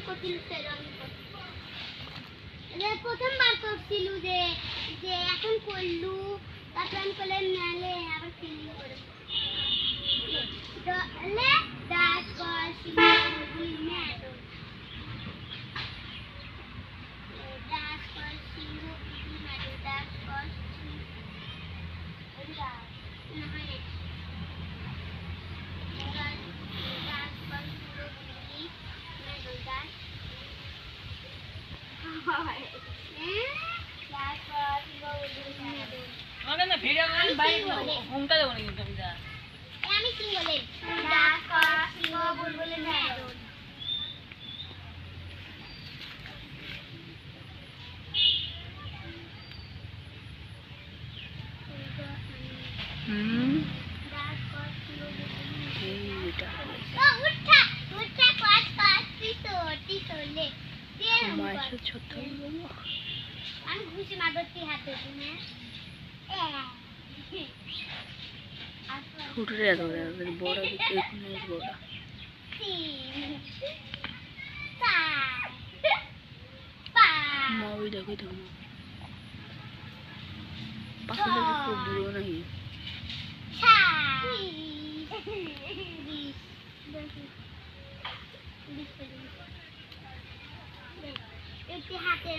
করছিল প্রথমবার করছিল যে যে এখন করলু তারপর আমি করলাম নালে আবার ফিলিং করে দলে দাস করছিল ম্যাডো দাস করছিল ম্যাডো দাস করছিল না হয় না ভিডিও করে বাইরে ঘুমটা দেবো না কিন্তু আমি সিঙ্গলে ডাক কর সিংহ বুলবুল ম্যাডন ডাক কর সিংহ এইটা ও উঠা উঠা কাজ কাজ তিতলে মাছ ছোট আমি খুশি মাদতি হাতে তুমি ফুটরে ধরে বড় দিকে কোন বড় মা ওই দেখো তো পাশে খুব দূর নাকি হাতে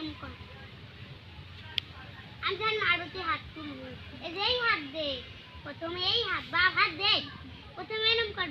আমি জানি মারুতি হাত তুলবো এই যে এই হাত দে প্রথমে এই হাত বা হাত দে প্রথমে এরকম কর